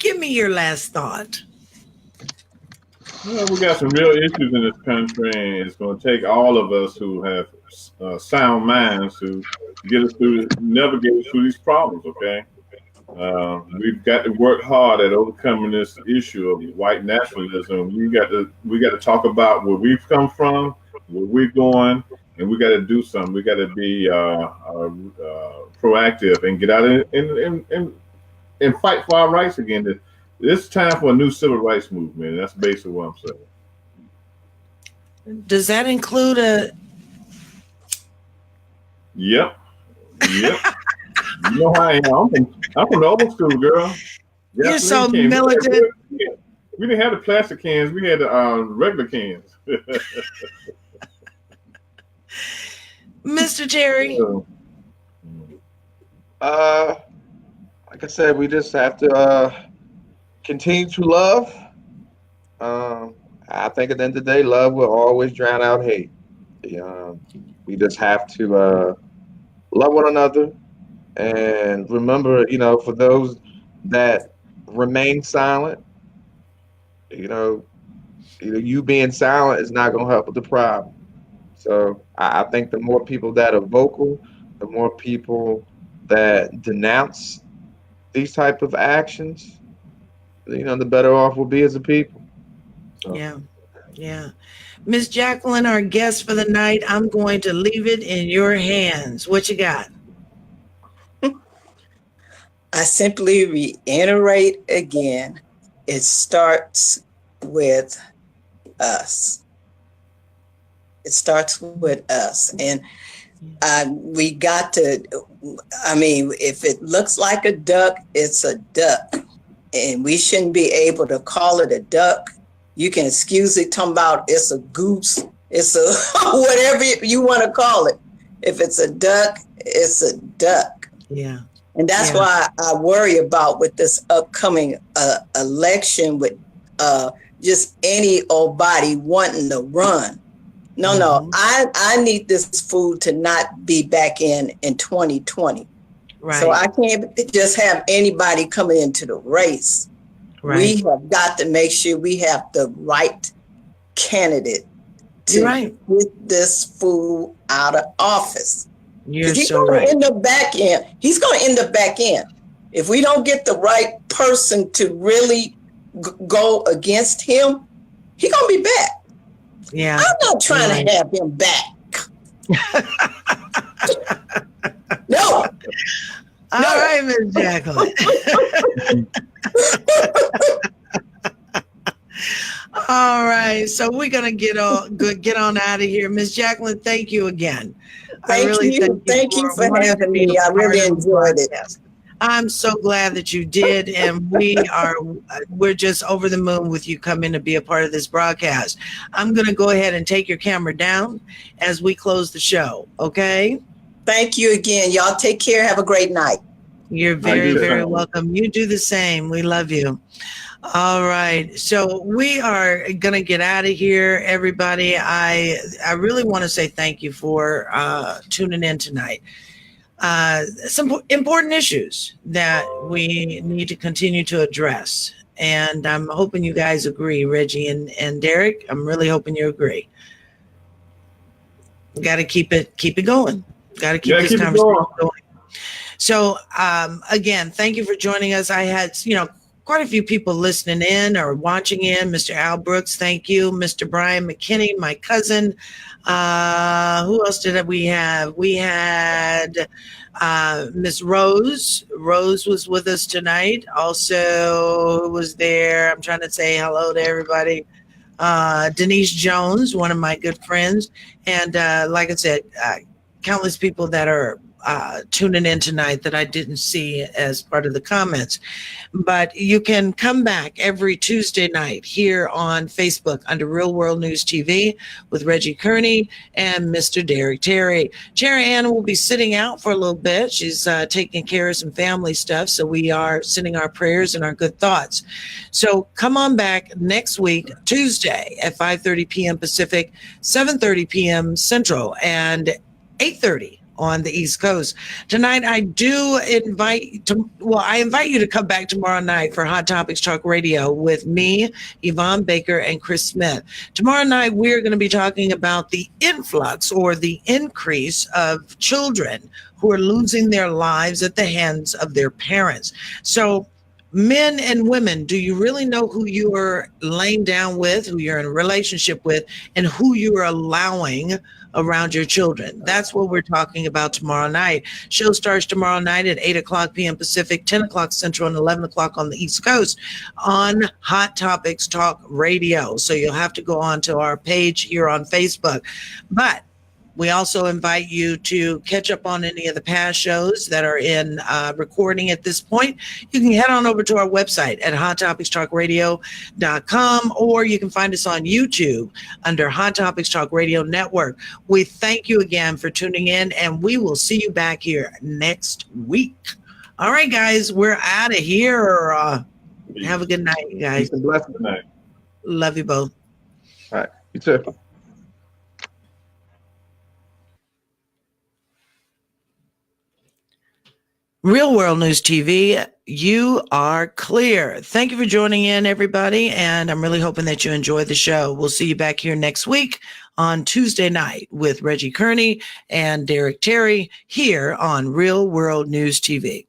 Give me your last thought.
Well, we got some real issues in this country, and it's going to take all of us who have sound minds to get us through, navigate us through these problems. Okay, we've got to work hard at overcoming this issue of white nationalism. We got to talk about where we've come from, where we're going, and we got to do something. We got to be proactive and get out and fight for our rights again. It's time for a new civil rights movement. That's basically what I'm saying.
Does that include a?
Yep. You know how I am. I'm from the old school, girl.
You're so militant.
We didn't have the plastic cans. We had the regular cans.
Mr. Terry.
Like I said, we just have to continue to love. I think at the end of the day, love will always drown out hate. We just have to love one another, and remember, for those that remain silent, you being silent is not going to help with the problem. So I think the more people that are vocal, the more people that denounce these type of actions, the better off we'll be as a people. So.
Yeah. Miss Jacqueline, our guest for the night, I'm going to leave it in your hands. What you got?
I simply reiterate again, it starts with us. It starts with us. And we got to, if it looks like a duck, it's a duck. And we shouldn't be able to call it a duck. You can excuse it, talking about it's a goose, it's a whatever you want to call it. If it's a duck, it's a duck.
Yeah.
And that's why I worry about with this upcoming election with just any old body wanting to run. No, I need this food to not be back in 2020.
Right.
So I can't just have anybody coming into the race. Right. We have got to make sure we have the right candidate to get this fool out of office.
You're so right.
He's going to end up back in. If we don't get the right person to really go against him, he's going to be back.
Yeah.
I'm not trying to have him back. No.
All right, Ms. Jacqueline. All right, so we're gonna get on out of here. Ms. Jacqueline, thank you again.
Thank you for having me. I really enjoyed it.
I'm so glad that you did, and we're just over the moon with you coming to be a part of this broadcast. I'm gonna go ahead and take your camera down as we close the show. Okay.
Thank you again. Y'all take care. Have a great night.
You're very, very welcome. You do the same. We love you. All right. So we are going to get out of here, everybody. I really want to say thank you for tuning in tonight. Some important issues that we need to continue to address. And I'm hoping you guys agree, Reggie and Derek. I'm really hoping you agree. We got to keep it going. Got to keep this conversation going. So, again, thank you for joining us. I had, quite a few people listening in or watching in. Mr. Al Brooks, thank you. Mr. Brian McKinney, my cousin. Who else did we have? We had Miss Rose. Rose was with us tonight. Also, who was there? I'm trying to say hello to everybody. Denise Jones, one of my good friends. And like I said, countless people that are tuning in tonight that I didn't see as part of the comments. But you can come back every Tuesday night here on Facebook under Real World News TV with Reggie Kearney and Mr. Derek Terry. Cherry Ann will be sitting out for a little bit. She's taking care of some family stuff. So we are sending our prayers and our good thoughts. So come on back next week, Tuesday at 5:30 p.m. Pacific, 7:30 p.m. Central, and 8:30 on the East Coast. Tonight, I invite you to come back tomorrow night for Hot Topics Talk Radio with me, Yvonne Baker, and Chris Smith. Tomorrow night, we're going to be talking about the influx or the increase of children who are losing their lives at the hands of their parents. So, men and women, do you really know who you are laying down with, who you're in a relationship with, and who you are allowing around your children? That's what we're talking about tomorrow night. Show starts tomorrow night at 8 o'clock p.m. Pacific, 10 o'clock Central, and 11 o'clock on the East Coast on Hot Topics Talk Radio. So you'll have to go on to our page here on Facebook. But we also invite you to catch up on any of the past shows that are in recording at this point. You can head on over to our website at hottopicstalkradio.com, or you can find us on YouTube under Hot Topics Talk Radio Network. We thank you again for tuning in, and we will see you back here next week. All right, guys, we're out of here. Have a good night, you guys.
Peace and blessings. Good night.
Love you both.
All right. You too.
Real World News TV, you are clear. Thank you for joining in, everybody, and I'm really hoping that you enjoy the show. We'll see you back here next week on Tuesday night with Reggie Kearney and Derek Terry here on Real World News TV.